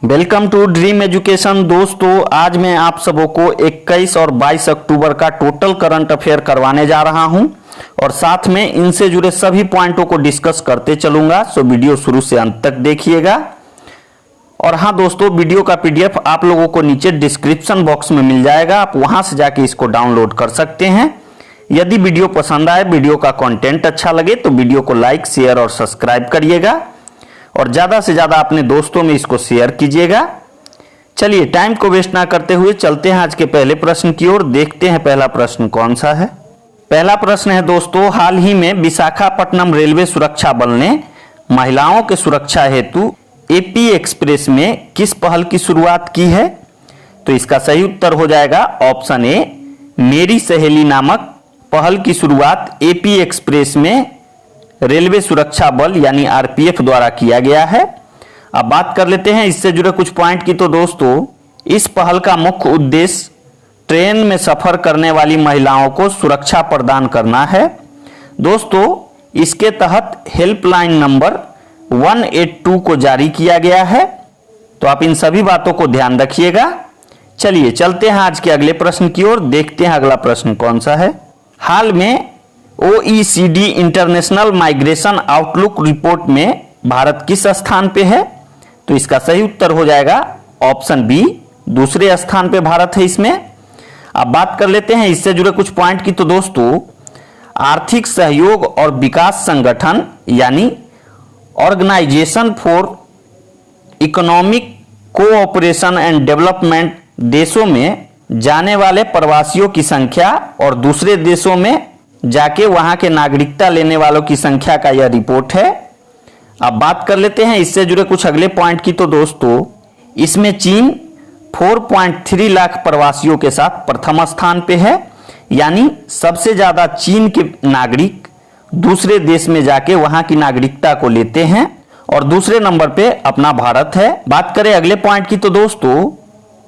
Welcome to dream education. दोस्तों, आज मैं आप सबों को 21 और 22 अक्टूबर का टोटल करंट अफेयर करवाने जा रहा हूं और साथ में इनसे जुड़े सभी पॉइंटों को डिस्कस करते चलूंगा। सो वीडियो शुरू से अंत तक देखिएगा। और हाँ दोस्तों, वीडियो का पीडीएफ आप लोगों को नीचे डिस्क्रिप्शन बॉक्स में मिल जाएगा, आप वहां से जाके इसको डाउनलोड कर सकते हैं। यदि वीडियो पसंद आए, वीडियो का कंटेंट अच्छा लगे तो वीडियो को लाइक, शेयर और सब्सक्राइब करिएगा और ज्यादा से ज्यादा अपने दोस्तों में इसको शेयर कीजिएगा। चलिए टाइम को वेस्ट ना करते हुए चलते हैं आज के पहले प्रश्न की ओर। देखते हैं पहला प्रश्न कौन सा है। पहला प्रश्न है दोस्तों, हाल ही में विशाखापट्टनम रेलवे सुरक्षा बल ने महिलाओं के सुरक्षा हेतु एपी एक्सप्रेस में किस पहल की शुरुआत की है? तो इसका सही उत्तर हो जाएगा ऑप्शन ए, मेरी सहेली नामक पहल की शुरुआत एपी एक्सप्रेस में रेलवे सुरक्षा बल यानी आरपीएफ द्वारा किया गया है। अब बात कर लेते हैं इससे जुड़े कुछ पॉइंट की। तो दोस्तों, इस पहल का मुख्य उद्देश्य ट्रेन में सफर करने वाली महिलाओं को सुरक्षा प्रदान करना है। दोस्तों, इसके तहत हेल्पलाइन नंबर 182 को जारी किया गया है, तो आप इन सभी बातों को ध्यान रखिएगा। चलिए चलते हैं आज के अगले प्रश्न की ओर। देखते हैं अगला प्रश्न कौन सा है। हाल में OECD international migration outlook report में भारत किस स्थान पे है? तो इसका सही उत्तर हो जाएगा ऑप्शन बी, दूसरे स्थान पे भारत है इसमें। अब बात कर लेते हैं इससे जुड़े कुछ पॉइंट की। तो दोस्तों, आर्थिक सहयोग और विकास संगठन यानी organisation for economic cooperation and development देशों में जाने वाले प्रवासियों की संख्या और दूसरे देशों में जाके वहां के नागरिकता लेने वालों की संख्या का यह रिपोर्ट है। अब बात कर लेते हैं इससे जुड़े कुछ अगले पॉइंट की। तो दोस्तों, इसमें चीन 4.3 लाख प्रवासियों के साथ प्रथम स्थान पे है, यानी सबसे ज्यादा चीन के नागरिक दूसरे देश में जाके वहां की नागरिकता को लेते हैं और दूसरे नंबर पे अपना भारत है। बात करें अगले पॉइंट की। तो दोस्तों,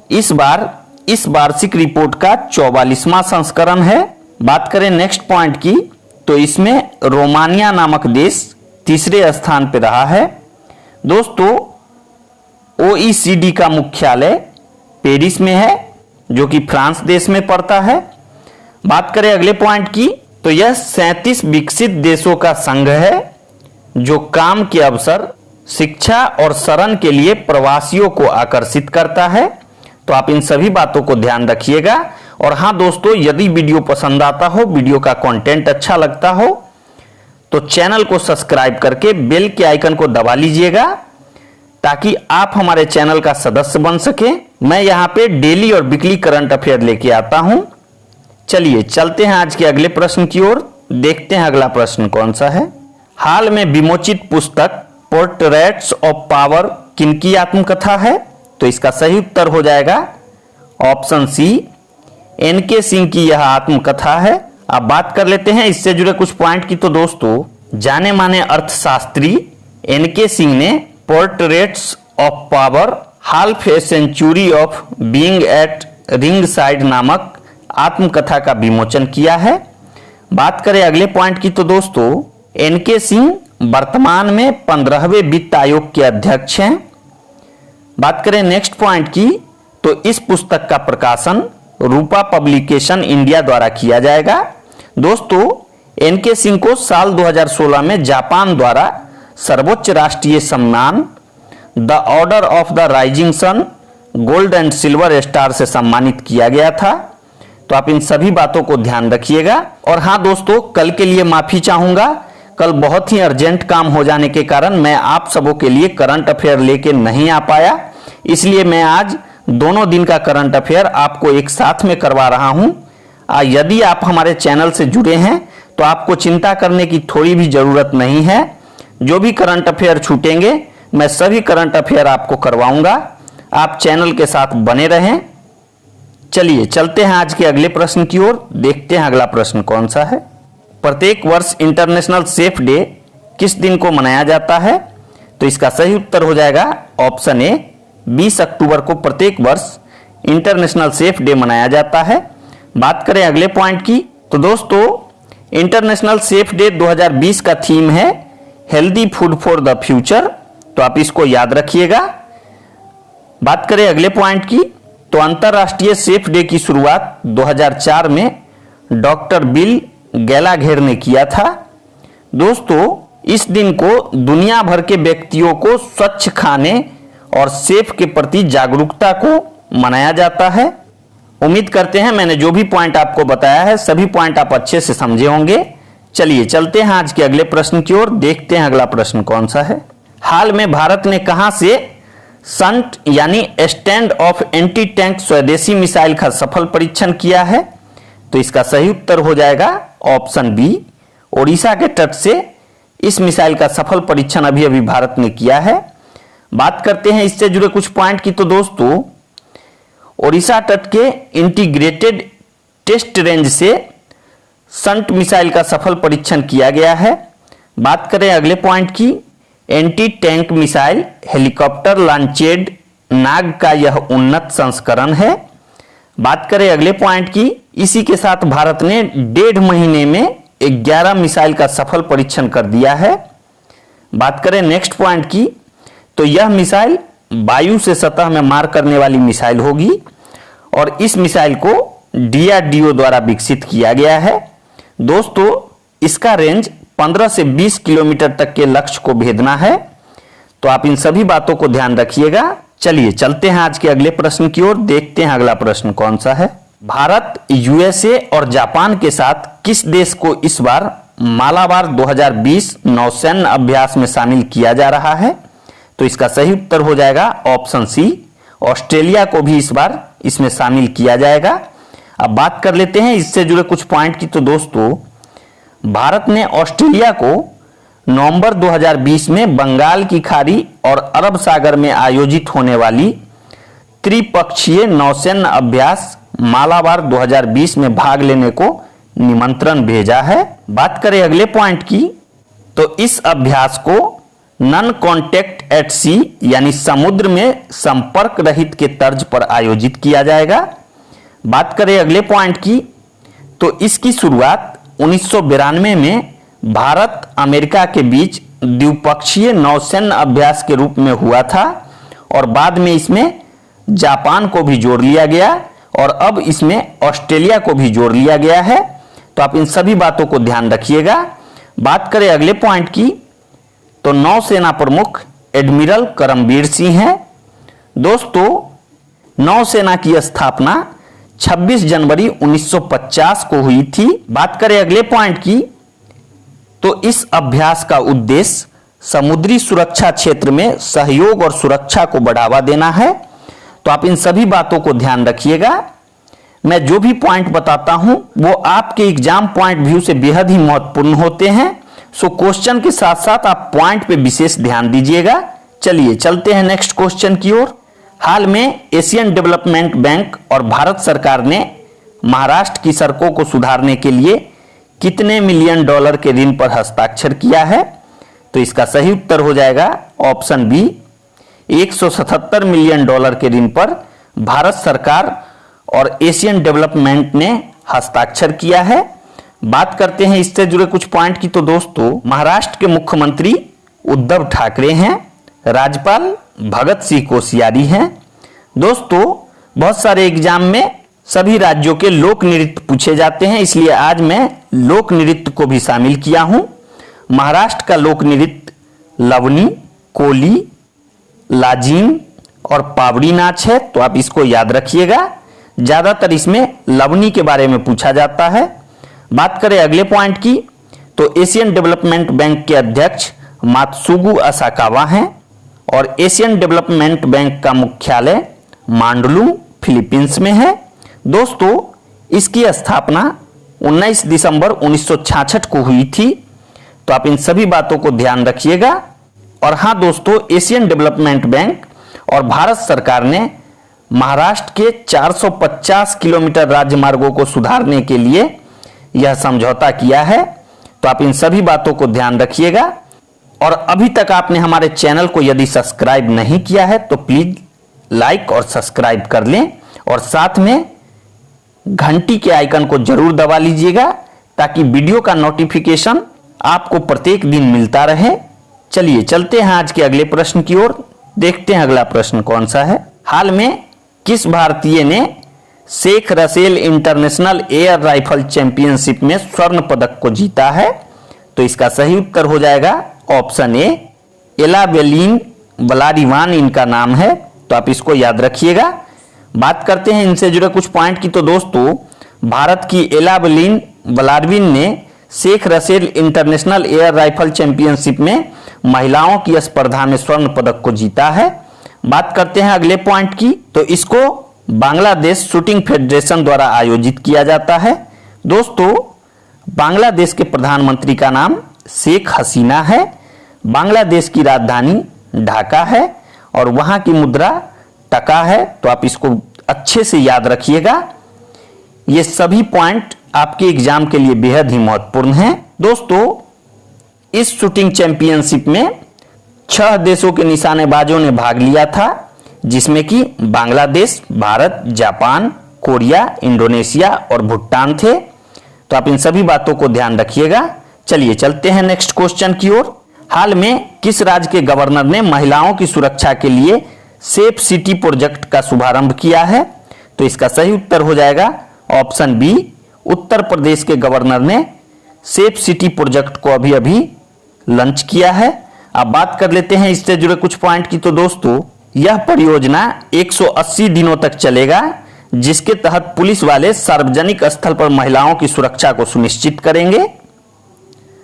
इस बार इस वार्षिक रिपोर्ट का 44वां संस्करण है। बात करें नेक्स्ट पॉइंट की, तो इसमें रोमानिया नामक देश तीसरे स्थान पर रहा है। दोस्तों, OECD का मुख्यालय पेरिस में है, जो कि फ्रांस देश में पड़ता है। बात करें अगले पॉइंट की, तो यह 37 विकसित देशों का संघ है जो काम के अवसर, शिक्षा और शरण के लिए प्रवासियों को आकर्षित करता है। तो आप इन सभी बातों को ध्यान रखिएगा। और हाँ दोस्तों, यदि वीडियो पसंद आता हो, वीडियो का कंटेंट अच्छा लगता हो, तो चैनल को सब्सक्राइब करके बेल के आइकन को दबा लीजिएगा ताकि आप हमारे चैनल का सदस्य बन सके। मैं यहाँ पे डेली और वीकली करंट अफेयर लेके आता हूं। चलिए चलते हैं आज के अगले प्रश्न की ओर। देखते हैं अगला प्रश्न कौन सा है। हाल में विमोचित पुस्तक पोर्ट्रेट्स ऑफ पावर किनकी आत्मकथा है? तो इसका सही उत्तर हो जाएगा ऑप्शन सी, एनके सिंह की यह आत्मकथा है। अब बात कर लेते हैं इससे जुड़े कुछ पॉइंट की। तो दोस्तों, जाने माने अर्थशास्त्री एनके सिंह ने portraits of power half a century of being at ringside नामक आत्मकथा का विमोचन किया है। बात करें अगले पॉइंट की। तो दोस्तों, एनके सिंह वर्तमान में 15वें वित्त आयोग के अध्यक्ष हैं। बात करें नेक्स्ट पॉइंट की, तो इस पुस्तक का प्रकाशन रूपा पब्लिकेशन इंडिया द्वारा किया जाएगा। दोस्तों, एनके सिंह को साल 2016 में जापान द्वारा सर्वोच्च राष्ट्रीय सम्मान the order of the rising sun gold and silver star से सम्मानित किया गया था। तो आप इन सभी बातों को ध्यान रखिएगा। और हाँ दोस्तों, कल के लिए माफी चाहूंगा, कल बहुत ही अर्जेंट काम हो जाने के कारण मैं आप सबों के लिए करंट अफेयर लेके नहीं आ पाया, इसलिए मैं आज दोनों दिन का करंट अफेयर आपको एक साथ में करवा रहा हूं। यदि आप हमारे चैनल से जुड़े हैं तो आपको चिंता करने की थोड़ी भी जरूरत नहीं है। जो भी करंट अफेयर छूटेंगे, मैं सभी करंट अफेयर आपको करवाऊंगा। आप चैनल के साथ बने रहें। चलिए चलते हैं आज के अगले प्रश्न की ओर। देखते हैं अगला प्रश्न कौन सा है। प्रत्येक वर्ष इंटरनेशनल सेफ डे किस दिन को मनाया जाता है? तो इसका सही उत्तर हो जाएगा ऑप्शन ए, 20 अक्टूबर को प्रत्येक वर्ष इंटरनेशनल सेफ डे मनाया जाता है। बात करें अगले पॉइंट की, तो दोस्तों, इंटरनेशनल सेफ डे 2020 का थीम है healthy food for the future. तो आप इसको याद रखिएगा। बात करें अगले पॉइंट की, तो अंतरराष्ट्रीय सेफ डे की शुरुआत 2004 में डॉक्टर बिल गैलाघेर ने किया था। दोस्तों, इस दिन को दुनिया भर के व्यक्तियों को स्वच्छ खाने और सेफ के प्रति जागरूकता को मनाया जाता है। उम्मीद करते हैं मैंने जो भी पॉइंट आपको बताया है सभी पॉइंट आप अच्छे से समझे होंगे। चलिए चलते हैं आज के अगले प्रश्न की ओर, देखते हैं अगला प्रश्न कौन सा है। हाल में भारत ने कहां से संट यानी स्टैंड ऑफ एंटी टैंक स्वदेशी मिसाइल का सफल परीक्षण किया है? तो इसका सही उत्तर हो जाएगा ऑप्शन बी, ओडिशा के तट से इस मिसाइल का सफल परीक्षण अभी अभी भारत ने किया है। बात करते हैं इससे जुड़े कुछ पॉइंट की, तो दोस्तों ओडिशा तट के इंटीग्रेटेड टेस्ट रेंज से संट मिसाइल का सफल परीक्षण किया गया है। बात करें अगले पॉइंट की, anti tank missile helicopter launched Nag का यह उन्नत संस्करण है। बात करें अगले पॉइंट की, इसी के साथ भारत ने 1.5 महीने में 11 मिसाइल का सफल परीक्षण कर दिया है। बात करें नेक्स्ट पॉइंट की, तो यह मिसाइल वायु से सतह में मार करने वाली मिसाइल होगी और इस मिसाइल को DRDO द्वारा विकसित किया गया है। दोस्तों, इसका रेंज 15 से 20 किलोमीटर तक के लक्ष्य को भेदना है, तो आप इन सभी बातों को ध्यान रखिएगा। चलिए चलते हैं आज के अगले प्रश्न की ओर, देखते हैं अगला प्रश्न कौन सा है। भारत USA और जापान के साथ किस देश को इस बार मालाबार 2020 नौसैन्य अभ्यास में शामिल किया जा रहा है? तो इसका सही उत्तर हो जाएगा ऑप्शन सी, ऑस्ट्रेलिया को भी इस बार इसमें शामिल किया जाएगा। अब बात कर लेते हैं इससे जुड़े कुछ पॉइंट की, तो दोस्तों भारत ने ऑस्ट्रेलिया को नवंबर 2020 में बंगाल की खाड़ी और अरब सागर में आयोजित होने वाली त्रिपक्षीय नौसैन्य अभ्यास मालाबार 2020 में भाग लेने को निमंत्रण भेजा है। बात करें अगले पॉइंट की, तो इस अभ्यास को नॉन कॉन्टैक्ट एट सी यानी समुद्र में संपर्क रहित के तर्ज पर आयोजित किया जाएगा। बात करें अगले पॉइंट की, तो इसकी शुरुआत 1992 में भारत अमेरिका के बीच द्विपक्षीय नौसैन्य अभ्यास के रूप में हुआ था और बाद में इसमें जापान को भी जोड़ लिया गया और अब इसमें ऑस्ट्रेलिया को भी जोड़ लिया गया है, तो आप इन सभी बातों को ध्यान रखिएगा। बात करें अगले पॉइंट की, तो नौसेना प्रमुख एडमिरल करमबीर सिंह हैं। दोस्तों, नौसेना की स्थापना 26 जनवरी 1950 को हुई थी। बात करें अगले पॉइंट की, तो इस अभ्यास का उद्देश्य समुद्री सुरक्षा क्षेत्र में सहयोग और सुरक्षा को बढ़ावा देना है, तो आप इन सभी बातों को ध्यान रखिएगा। मैं जो भी पॉइंट बताता हूं वो आपके एग्जाम पॉइंट व्यू से बेहद ही महत्वपूर्ण होते हैं, सो क्वेश्चन के साथ साथ आप पॉइंट पे विशेष ध्यान दीजिएगा। चलिए चलते हैं नेक्स्ट क्वेश्चन की ओर। हाल में एशियन डेवलपमेंट बैंक और भारत सरकार ने महाराष्ट्र की सड़कों को सुधारने के लिए कितने मिलियन डॉलर के ऋण पर हस्ताक्षर किया है? तो इसका सही उत्तर हो जाएगा ऑप्शन बी, 177 मिलियन डॉलर के ऋण पर भारत सरकार और एशियन डेवलपमेंट ने हस्ताक्षर किया है। बात करते हैं इससे जुड़े कुछ पॉइंट की, तो दोस्तों महाराष्ट्र के मुख्यमंत्री उद्धव ठाकरे हैं, राज्यपाल भगत सिंह कोश्यारी हैं। दोस्तों, बहुत सारे एग्जाम में सभी राज्यों के लोक नृत्य पूछे जाते हैं, इसलिए आज मैं लोक नृत्य को भी शामिल किया हूं। महाराष्ट्र का लोक नृत्य लवनी, कोली, लाजीम और पावड़ी नाच है, तो आप इसको याद रखिएगा। ज्यादातर इसमें लवनी के बारे में पूछा जाता है। बात करें अगले पॉइंट की, तो एशियन डेवलपमेंट बैंक के अध्यक्ष मात्सुगु असाकावा हैं और एशियन डेवलपमेंट बैंक का मुख्यालय मांडलू फिलीपींस में है। दोस्तों, इसकी स्थापना 19 दिसंबर 1966 को हुई थी, तो आप इन सभी बातों को ध्यान रखिएगा। और हाँ दोस्तों, एशियन डेवलपमेंट बैंक और भारत सरकार ने महाराष्ट्र के 450 किलोमीटर राजमार्गों को सुधारने के लिए यह समझौता किया है, तो आप इन सभी बातों को ध्यान रखिएगा। और अभी तक आपने हमारे चैनल को यदि सब्सक्राइब नहीं किया है तो प्लीज लाइक और सब्सक्राइब कर लें और साथ में घंटी के आइकन को जरूर दबा लीजिएगा ताकि वीडियो का नोटिफिकेशन आपको प्रत्येक दिन मिलता रहे। चलिए चलते हैं आज के अगले प्रश्न की ओर, देखते हैं अगला प्रश्न कौन सा है। हाल में किस भारतीय ने Sheikh Russel international air rifle championship में स्वर्ण पदक को जीता है? तो इसका सही उत्तर हो जाएगा ऑप्शन ए, एलाबेलिन वलारिवान इनका नाम है, तो आप इसको याद रखिएगा। बात करते हैं इनसे जुड़े कुछ पॉइंट की। तो दोस्तों, भारत की एलाबेलिन वलारिवान ने Sheikh Russel international air rifle championship में महिलाओं की स्पर्धा में स्वर्ण पदक को जीता है। बात करते हैं अगले पॉइंट की। तो इसको बांग्लादेश शूटिंग फेडरेशन द्वारा आयोजित किया जाता है। दोस्तों, बांग्लादेश के प्रधानमंत्री का नाम शेख हसीना है। बांग्लादेश की राजधानी ढाका है और वहां की मुद्रा टका है, तो आप इसको अच्छे से याद रखिएगा। ये सभी पॉइंट आपके एग्जाम के लिए बेहद ही महत्वपूर्ण हैं। दोस्तों, इस शूटिंग चैंपियनशिप में 6 देशों के निशानेबाजों ने भाग लिया था, जिसमें कि Bangladesh, Bharat, Japan, Korea, Indonesia और भूटान थे। तो आप इन सभी बातों को ध्यान रखिएगा। चलिए चलते हैं नेक्स्ट क्वेश्चन की ओर। हाल में किस राज्य के गवर्नर ने महिलाओं की सुरक्षा के लिए सेफ सिटी प्रोजेक्ट का शुभारंभ किया है? तो इसका सही उत्तर हो जाएगा ऑप्शन बी, उत्तर प्रदेश के गवर्नर ने सेफ सिटी प्रोजेक्ट को अभी अभी लॉन्च किया है। अब बात कर लेते हैं इससे जुड़े कुछ पॉइंट की। तो दोस्तों, यह परियोजना 180 दिनों तक चलेगा, जिसके तहत पुलिस वाले सार्वजनिक स्थल पर महिलाओं की सुरक्षा को सुनिश्चित करेंगे।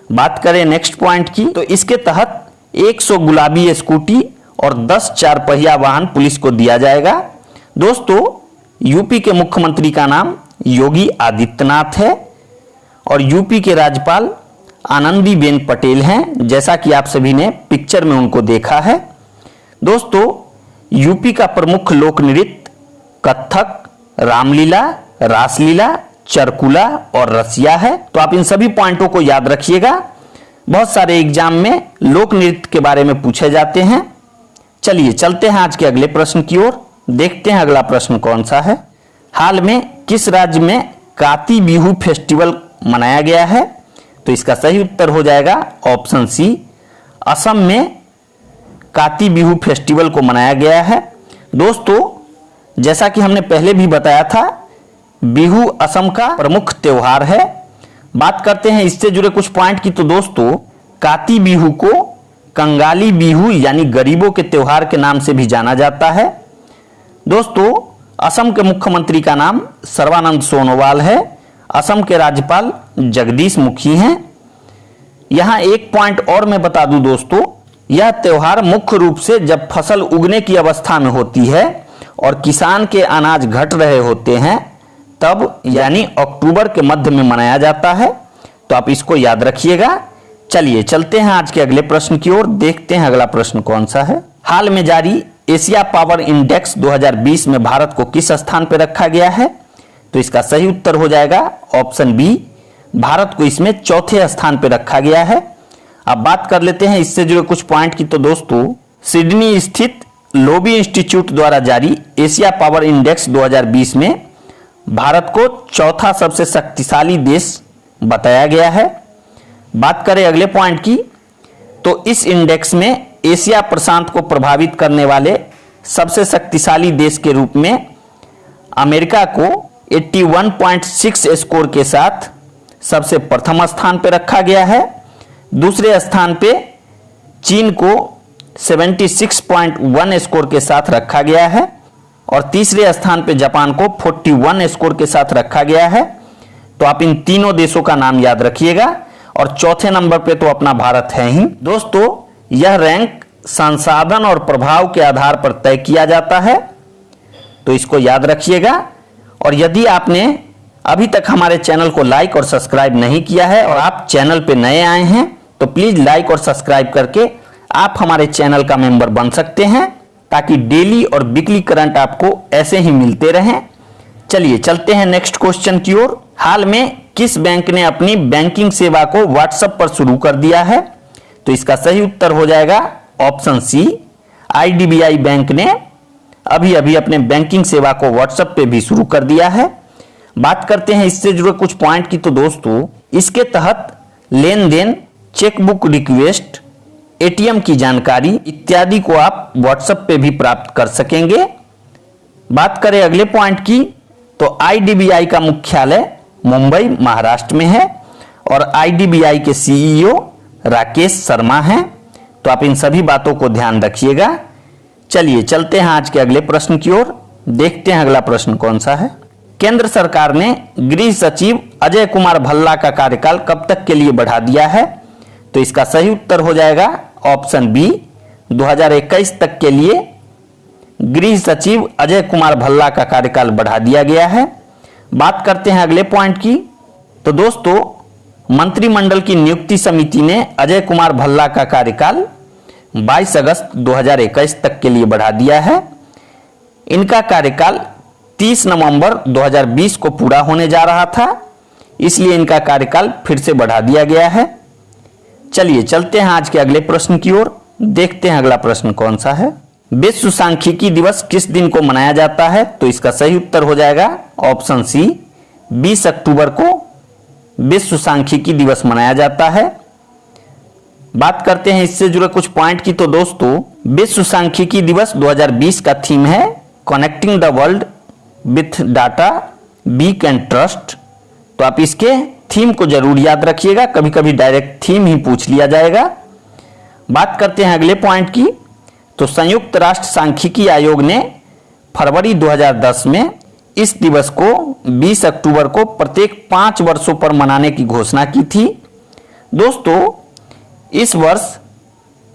बात करें नेक्स्ट पॉइंट की। तो इसके तहत 100 गुलाबी स्कूटी और 10 4 पहिया वाहन पुलिस को दिया जाएगा। दोस्तों, यूपी के मुख्यमंत्री का नाम योगी आदित्यनाथ है और यूपी के राज्यपाल आनंदीबेन पटेल हैं, जैसा कि आप सभी ने पिक्चर में उनको देखा है। दोस्तों, यूपी का प्रमुख लोक नृत्य कथक, रामलीला, रासलीला, चरकुला और रसिया है। तो आप इन सभी पॉइंटों को याद रखिएगा। बहुत सारे एग्जाम में लोक नृत्य के बारे में पूछे जाते हैं। चलिए चलते हैं आज के अगले प्रश्न की ओर। देखते हैं अगला प्रश्न कौन सा है। हाल में किस राज्य में काती बिहू फेस्टिवल मनाया गया है? तो इसका सही उत्तर हो जाएगा ऑप्शन सी, असम में काती बिहू फेस्टिवल को मनाया गया है। दोस्तों, जैसा कि हमने पहले भी बताया था, बिहू असम का प्रमुख त्योहार है। बात करते हैं इससे जुड़े कुछ पॉइंट की। तो दोस्तों, काती बिहू को कंगाली बिहू यानी गरीबों के त्योहार के नाम से भी जाना जाता है। दोस्तों, असम के मुख्यमंत्री का नाम सर्बानंद सोनोवाल है। असम के राज्यपाल जगदीश मुखी हैं। यहां एक पॉइंट और मैं बता दूं दोस्तों, यह त्योहार मुख्य रूप से जब फसल उगने की अवस्था में होती है और किसान के अनाज घट रहे होते हैं, तब यानी अक्टूबर के मध्य में मनाया जाता है। तो आप इसको याद रखिएगा। चलिए चलते हैं आज के अगले प्रश्न की ओर। देखते हैं अगला प्रश्न कौन सा है। हाल में जारी एशिया पावर इंडेक्स 2020 में भारत को किस स्थान पर रखा गया है? तो इसका सही उत्तर हो जाएगा ऑप्शन बी, भारत को इसमें चौथे स्थान पर रखा गया है। अब बात कर लेते हैं इससे जुड़े कुछ पॉइंट की। तो दोस्तों, सिडनी स्थित लोबी इंस्टीट्यूट द्वारा जारी एशिया पावर इंडेक्स 2020 में भारत को चौथा सबसे शक्तिशाली देश बताया गया है। बात करें अगले पॉइंट की। तो इस इंडेक्स में एशिया प्रशांत को प्रभावित करने वाले सबसे शक्तिशाली देश के रूप में अमेरिका को 81.6 स्कोर के साथ सबसे प्रथम स्थान पर रखा गया है। दूसरे स्थान पे चीन को 76.1 स्कोर के साथ रखा गया है और तीसरे स्थान पे जापान को 41 स्कोर के साथ रखा गया है। तो आप इन तीनों देशों का नाम याद रखिएगा और चौथे नंबर पे तो अपना भारत है ही। दोस्तों, यह रैंक संसाधन और प्रभाव के आधार पर तय किया जाता है, तो इसको याद रखिएगा। और यदि आपने अभी तक हमारे चैनल को लाइक और सब्सक्राइब नहीं किया है और आप चैनल पे नए आए हैं, तो प्लीज लाइक और सब्सक्राइब करके आप हमारे चैनल का मेंबर बन सकते हैं, ताकि डेली और वीकली करंट आपको ऐसे ही मिलते रहें। चलिए चलते हैं नेक्स्ट क्वेश्चन की ओर। हाल में किस बैंक ने अपनी बैंकिंग सेवा को व्हाट्सएप पर शुरू कर दिया है? तो इसका सही उत्तर हो जाएगा ऑप्शन सी, आईडीबीआई बैंक ने अभी अभी अपने बैंकिंग सेवा को व्हाट्सएप पे भी शुरू कर दिया है। बात करते हैं इससे जुड़े कुछ पॉइंट की। तो दोस्तों, इसके तहत लेन देन, चेकबुक रिक्वेस्ट, एटीएम की जानकारी इत्यादि को आप व्हाट्सएप पे भी प्राप्त कर सकेंगे। बात करें अगले पॉइंट की, तो आईडीबीआई का मुख्यालय मुंबई महाराष्ट्र में है और आईडीबीआई के सीईओ राकेश शर्मा हैं। तो आप इन सभी बातों को ध्यान रखिएगा। चलिए चलते हैं आज के अगले प्रश्न की ओर। देखते हैं अगला प्रश्न कौन सा है। केंद्र सरकार ने गृह सचिव अजय कुमार भल्ला का कार्यकाल कब तक के लिए बढ़ा दिया है? तो इसका सही उत्तर हो जाएगा ऑप्शन बी, 2021 तक के लिए गृह सचिव अजय कुमार भल्ला का कार्यकाल बढ़ा दिया गया है। बात करते हैं अगले पॉइंट की, तो दोस्तों मंत्रिमंडल की नियुक्ति समिति ने अजय कुमार भल्ला का कार्यकाल 22 अगस्त 2021 तक के लिए बढ़ा दिया है। इनका कार्यकाल 30 नवंबर 2020 को पूरा होने जा रहा था, इसलिए इनका कार्यकाल फिर से बढ़ा दिया गया है। चलिए चलते हैं आज के अगले प्रश्न की ओर। देखते हैं अगला प्रश्न कौन सा है। विश्व सांख्यिकी दिवस किस दिन को मनाया जाता है? तो इसका सही उत्तर हो जाएगा ऑप्शन सी, 20 अक्टूबर को विश्व सांख्यिकी दिवस मनाया जाता है। बात करते हैं इससे जुड़े कुछ पॉइंट की, तो दोस्तों विश्व सांख्यिकी दिवस 2020 का थीम है connecting the world with data, we can trust. तो आप इसके थीम को जरूर याद रखिएगा, कभी कभी डायरेक्ट थीम ही पूछ लिया जाएगा। बात करते हैं अगले पॉइंट की, तो संयुक्त राष्ट्र सांख्यिकी आयोग ने फरवरी 2010 में इस दिवस को 20 अक्टूबर को प्रत्येक 5 वर्षों पर मनाने की घोषणा की थी। दोस्तों इस वर्ष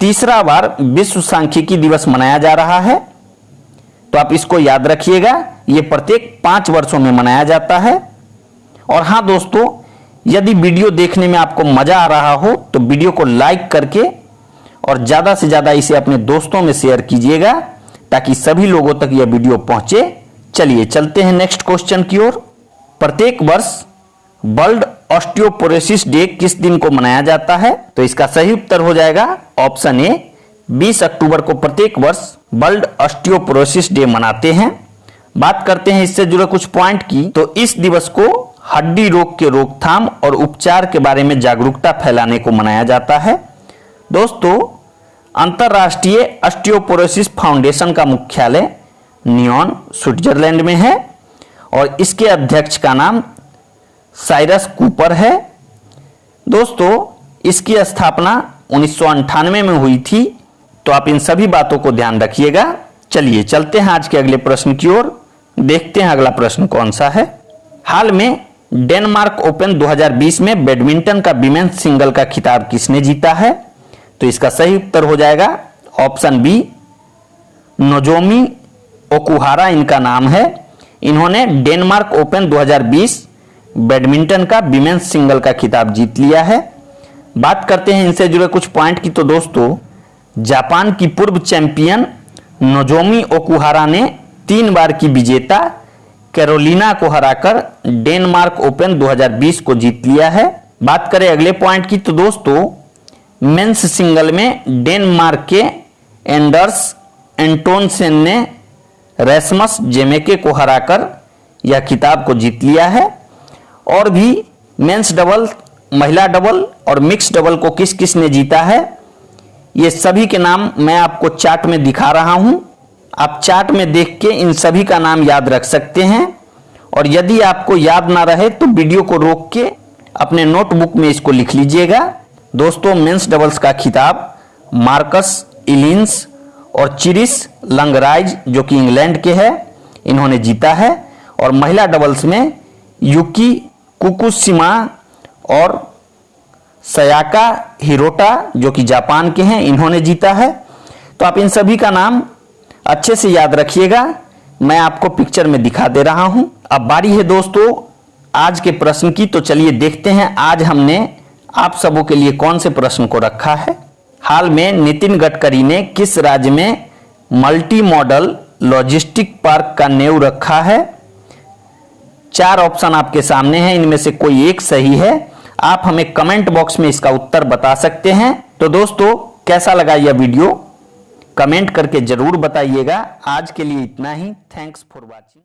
तीसरा बार विश्व सांख्यिकी दिवस मनाया जा रहा है, तो आप इसको याद रखिएगा, यह प्रत्येक 5 वर्षों में मनाया जाता है। और हाँ दोस्तों, यदि वीडियो देखने में आपको मजा आ रहा हो तो वीडियो को लाइक करके और ज्यादा से ज्यादा इसे अपने दोस्तों में शेयर कीजिएगा ताकि सभी लोगों तक यह वीडियो पहुंचे। चलिए चलते हैं नेक्स्ट क्वेश्चन की ओर। प्रत्येक वर्ष वर्ल्ड ऑस्टियोपोरोसिस डे किस दिन को मनाया जाता है? तो इसका सही उत्तर हो जाएगा ऑप्शन ए, 20 अक्टूबर को प्रत्येक वर्ष वर्ल्ड ऑस्टियोपोरोसिस डे मनाते हैं। बात करते हैं इससे जुड़े कुछ पॉइंट की, तो इस दिवस को हड्डी रोग के रोकथाम और उपचार के बारे में जागरूकता फैलाने को मनाया जाता है। दोस्तों अंतरराष्ट्रीय ऑस्टियोपोरोसिस फाउंडेशन का मुख्यालय नियॉन स्विट्जरलैंड में है और इसके अध्यक्ष का नाम साइरस कूपर है। दोस्तों इसकी स्थापना 1998 में हुई थी, तो आप इन सभी बातों को ध्यान रखिएगा। चलिए चलते हैं आज के अगले प्रश्न की ओर। देखते हैं अगला प्रश्न कौन सा है। हाल में डेनमार्क ओपन 2020 में बैडमिंटन का विमेंस सिंगल का खिताब किसने जीता है? तो इसका सही उत्तर हो जाएगा ऑप्शन बी, नोजोमी ओकुहारा इनका नाम है। इन्होंने डेनमार्क ओपन 2020 बैडमिंटन का विमेंस सिंगल का खिताब जीत लिया है। बात करते हैं इनसे जुड़े कुछ पॉइंट की, तो दोस्तों जापान की पूर्व चैंपियन नोजोमी ओकुहारा ने 3 बार की विजेता कैरोलिना को हराकर डेनमार्क ओपन 2020 को जीत लिया है। बात करें अगले पॉइंट की, तो दोस्तों मेंस सिंगल में डेनमार्क के एंडर्स एंटोनसेन ने रेसमस जेमेके को हराकर यह खिताब को जीत लिया है। और भी मेंस डबल, महिला डबल और मिक्स डबल को किस किस ने जीता है, ये सभी के नाम मैं आपको चार्ट में दिखा रहा हूं। आप चार्ट में देख के इन सभी का नाम याद रख सकते हैं, और यदि आपको याद ना रहे तो वीडियो को रोक के अपने नोटबुक में इसको लिख लीजिएगा। दोस्तों मेंस डबल्स का खिताब मार्कस इलिंस और चिरिस लंगराइज जो कि इंग्लैंड के हैं, इन्होंने जीता है। और महिला डबल्स में युकी कुकुशिमा और सयाका हिरोटा जो कि जापान के हैं, इन्होंने जीता है। तो आप इन सभी का नाम अच्छे से याद रखिएगा, मैं आपको पिक्चर में दिखा दे रहा हूं। अब बारी है दोस्तों आज के प्रश्न की, तो चलिए देखते हैं आज हमने आप सबों के लिए कौन से प्रश्न को रखा है। हाल में नितिन गडकरी ने किस राज्य में मल्टी मॉडल लॉजिस्टिक पार्क का नींव रखा है? 4 ऑप्शन आपके सामने हैं, इनमें से कोई एक सही है। आप हमें कमेंट बॉक्स में इसका उत्तर बता सकते हैं। तो दोस्तों कैसा लगा यह वीडियो कमेंट करके जरूर बताइएगा। आज के लिए इतना ही। Thanks for watching.